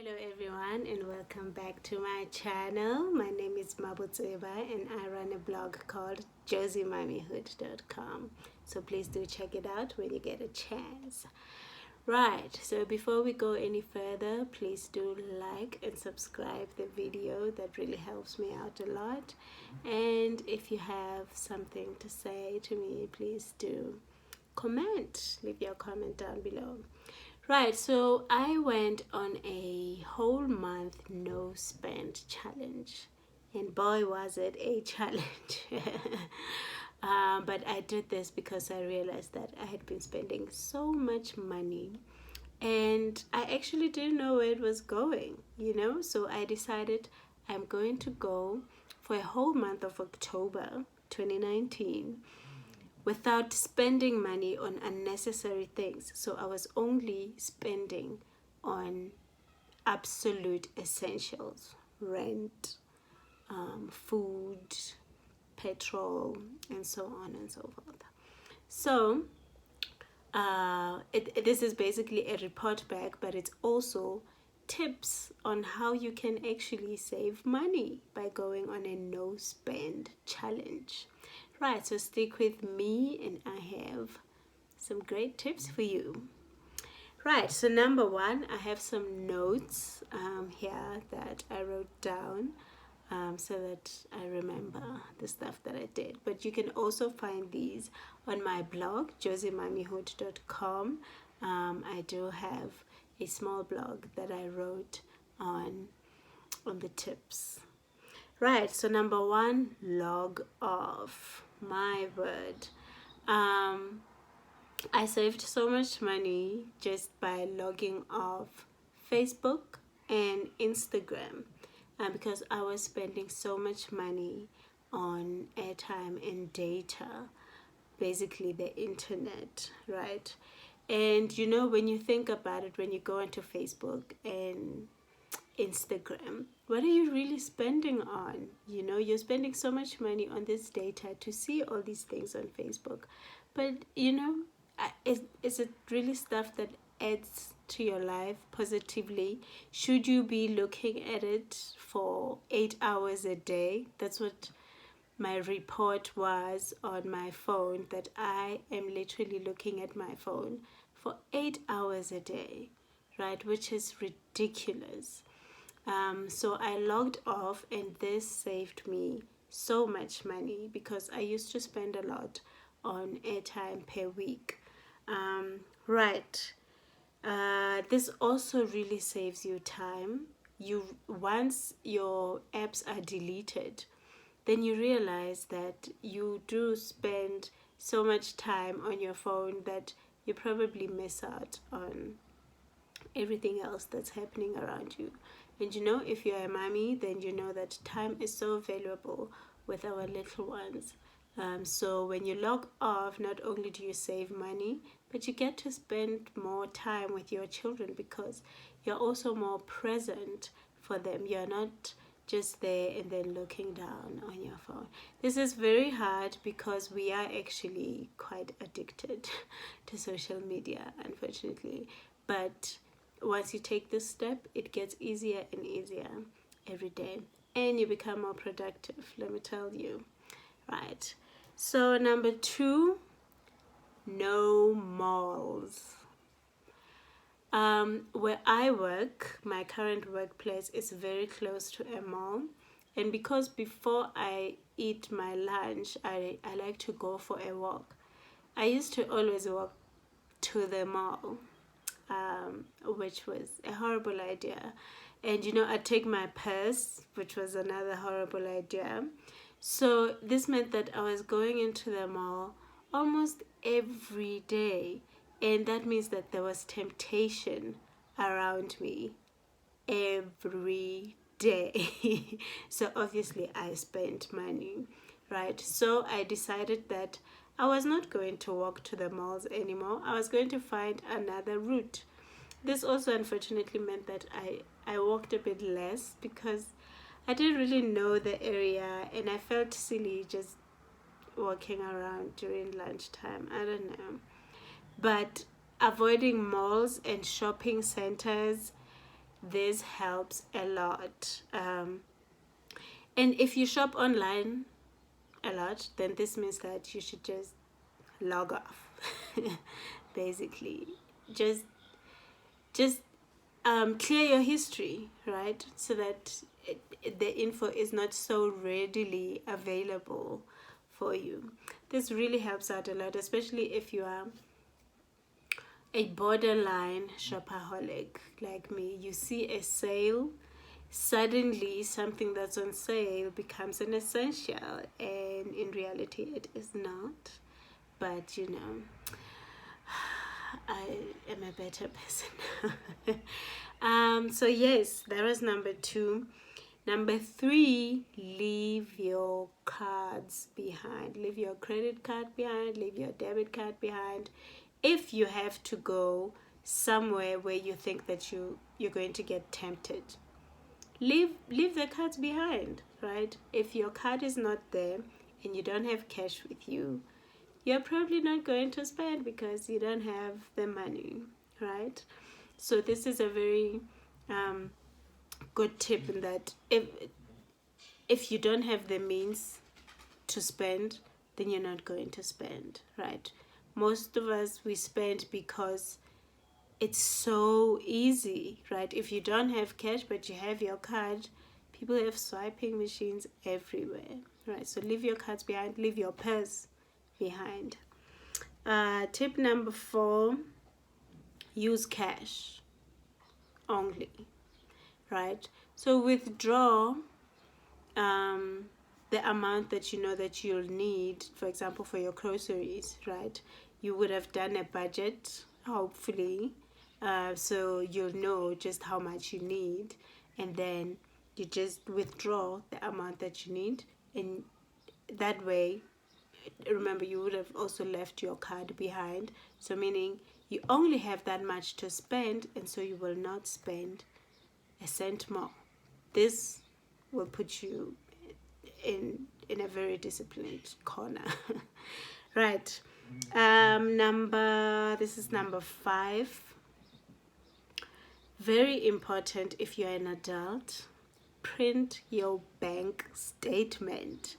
Hello everyone and welcome back to my channel. My name is Mabutseba and I run a blog called josiemommyhood.com. So please do check it out when you get a chance. Right, so before we go any further, please do like and subscribe the video. That really helps me out a lot. And if you have something to say to me, please do leave your comment down below. Right, so I went on a whole month no spend challenge, and boy was it a challenge. But I did this because I realized that I had been spending so much money and I actually didn't know where it was going. So I decided I'm going to go for a whole month of October 2019 without spending money on unnecessary things. So I was only spending on absolute essentials: rent, food, petrol, and so on and so forth. So this is basically a report back, but it's also tips on how you can actually save money by going on a no spend challenge. Right, so stick with me and I have some great tips for you. Right, so number one, I have some notes here that I wrote down so that I remember the stuff that I did. But you can also find these on my blog, josiemommyhood.com. I do have a small blog that I wrote on the tips. Right, so number one, log off. My word. I saved so much money just by logging off Facebook and Instagram because I was spending so much money on airtime and data, basically the internet, right? And when you think about it, when you go into Facebook and Instagram, what are you really spending on? You're spending so much money on this data to see all these things on Facebook, but is it really stuff that adds to your life positively? Should you be looking at it for 8 hours a day? That's what my report was on my phone, that I am literally looking at my phone for 8 hours a day, right? Which is ridiculous. So I logged off, and this saved me so much money because I used to spend a lot on airtime per week. Right. This also really saves you time. Once your apps are deleted, then you realize that you do spend so much time on your phone that you probably miss out on everything else that's happening around you. And if you're a mommy, then you know that time is so valuable with our little ones. So when you log off, not only do you save money, but you get to spend more time with your children because you're also more present for them. You're not just there and then looking down on your phone. This is very hard because we are actually quite addicted to social media, unfortunately. But once you take this step, it gets easier and easier every day, and you become more productive, let me tell you. Right, so number two, no malls. Where I work, my current workplace is very close to a mall, and because before I eat my lunch, I like to go for a walk. I used to always walk to the mall, which was a horrible idea. And I'd take my purse, which was another horrible idea. So this meant that I was going into the mall almost every day, and that means that there was temptation around me every day. So obviously I spent money, right? So I decided that I was not going to walk to the malls anymore. I was going to find another route. This also unfortunately meant that I walked a bit less because I didn't really know the area and I felt silly just walking around during lunchtime. I don't know. But avoiding malls and shopping centers this helps a lot. And if you shop online a lot, then this means that you should just log off. Basically, just clear your history, right? So that the info is not so readily available for you. This really helps out a lot, especially if you are a borderline shopaholic like me. You see a sale, suddenly something that's on sale becomes an essential, and in reality it is not. But I am a better person now. So yes, that was number 2. Number 3, leave your cards behind. Leave your credit card behind, leave your debit card behind. If you have to go somewhere where you think that you're going to get tempted, leave the cards behind, right? If your card is not there and you don't have cash with you, you're probably not going to spend because you don't have the money, right? So this is a very good tip in that if you don't have the means to spend, then you're not going to spend, right? Most of us, we spend because it's so easy, right? If you don't have cash but you have your card, people have swiping machines everywhere, right? So leave your cards behind, leave your purse behind. Tip number 4, use cash only, right? So withdraw the amount that you know that you'll need, for example, for your groceries, right? You would have done a budget, hopefully, so you'll know just how much you need, and then you just withdraw the amount that you need, and that way, remember, you would have also left your card behind, so meaning you only have that much to spend, and so you will not spend a cent more. This will put you in a very disciplined corner. Right. This is number 5. Very important if you're an adult, print your bank statement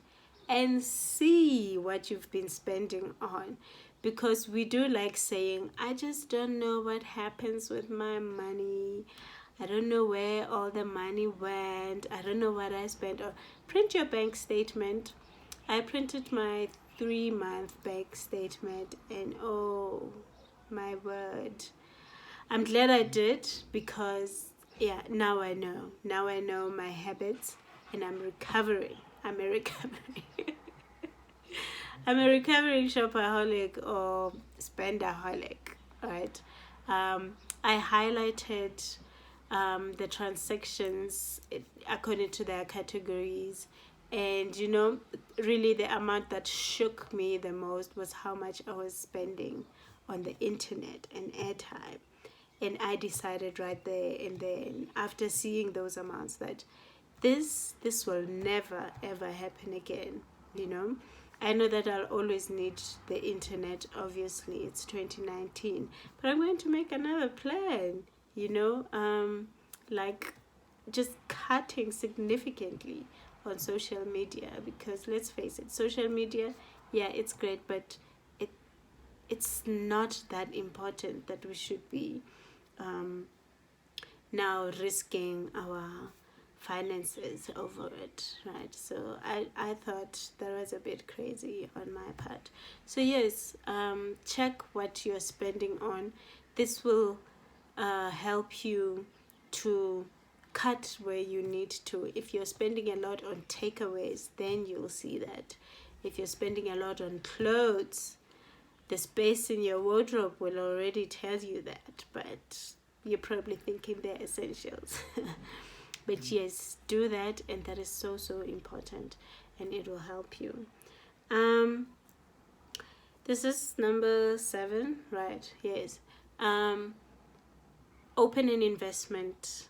and see what you've been spending on, because we do like saying, I just don't know what happens with my money. I don't know where all the money went. I don't know what I spent on. Print your bank statement. I printed my 3-month bank statement, and oh my word, I'm glad I did, because now I know my habits, and I'm recovering. I'm a recovering shopaholic or spenderholic, right? I highlighted the transactions according to their categories, and really the amount that shook me the most was how much I was spending on the internet and airtime. And I decided right there and then, after seeing those amounts, that this will never ever happen again. I know that I'll always need the internet. Obviously, it's 2019, but I'm going to make another plan, like just cutting significantly on social media, because let's face it, social media, it's great, but it's not that important that we should be now risking our finances over it, right? So I thought that was a bit crazy on my part. So yes, check what you're spending on. This will help you to cut where you need to. If you're spending a lot on takeaways, then you'll see that. If you're spending a lot on clothes, the space in your wardrobe will already tell you that, but you're probably thinking they're essentials. But yes, do that, and that is so important, and it will help you. This is number 7, right? Yes. Open an investment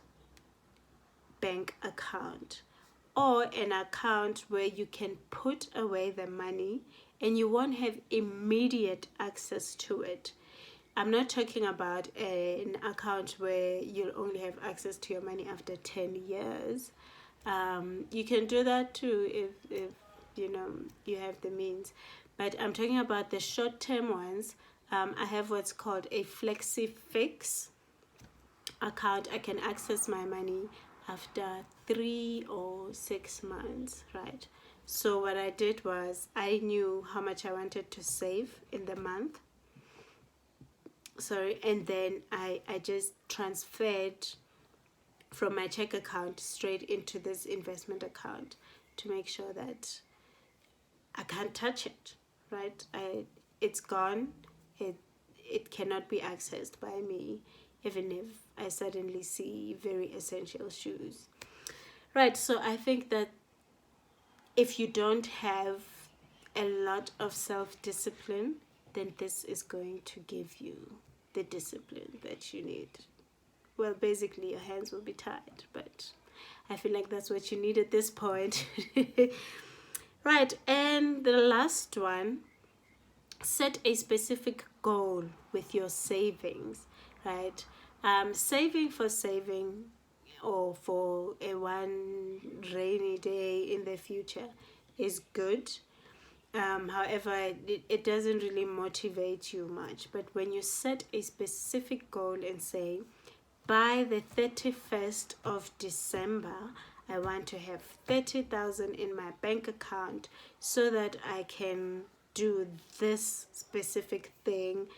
bank account, or an account where you can put away the money and you won't have immediate access to it. I'm not talking about an account where you'll only have access to your money after 10 years. You can do that too if you know you have the means. But I'm talking about the short-term ones. I have what's called a flexi fix account. I can access my money after 3 or 6 months, right? So what I did was I knew how much I wanted to save in the month. And then I just transferred from my check account straight into this investment account to make sure that I can't touch it, right? It's gone. It cannot be accessed by me, even if I suddenly see very essential shoes. Right, so I think that if you don't have a lot of self-discipline, then this is going to give you the discipline that you need. Well, basically your hands will be tied, but I feel like that's what you need at this point. Right, and the last one, set a specific goal with your savings, right? Saving for saving or for a one rainy day in the future is good. However, it doesn't really motivate you much. But when you set a specific goal and say, by the 31st of December, I want to have 30,000 in my bank account so that I can do this specific thing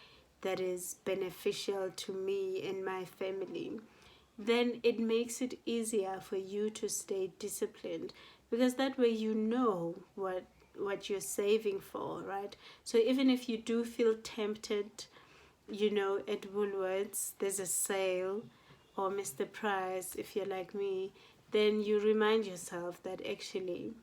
that is beneficial to me and my family, then it makes it easier for you to stay disciplined, because that way you know what you're saving for, right? So even if you do feel tempted, at Woolworths there's a sale, or Mr. Price if you're like me, then you remind yourself that actually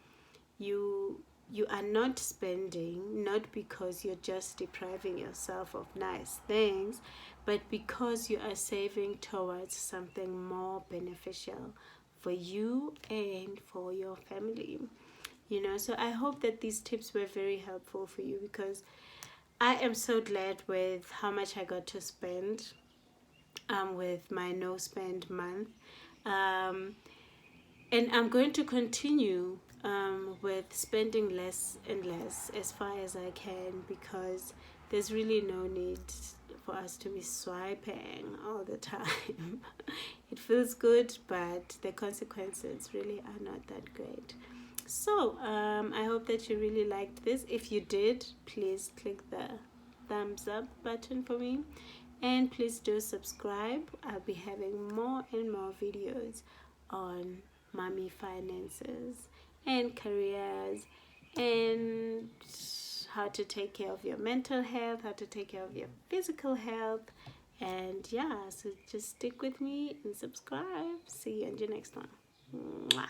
you are not spending, not because you're just depriving yourself of nice things, but because you are saving towards something more beneficial for you and for your family. So I hope that these tips were very helpful for you, because I am so glad with how much I got to spend with my no spend month. And I'm going to continue with spending less and less as far as I can, because there's really no need for us to be swiping all the time. It feels good, but the consequences really are not that great. So I hope that you really liked this. If you did, please click the thumbs up button for me, and please do subscribe. I'll be having more and more videos on mommy finances and careers, and how to take care of your mental health, how to take care of your physical health. And yeah, so just stick with me and subscribe. See you in the next one. Mwah.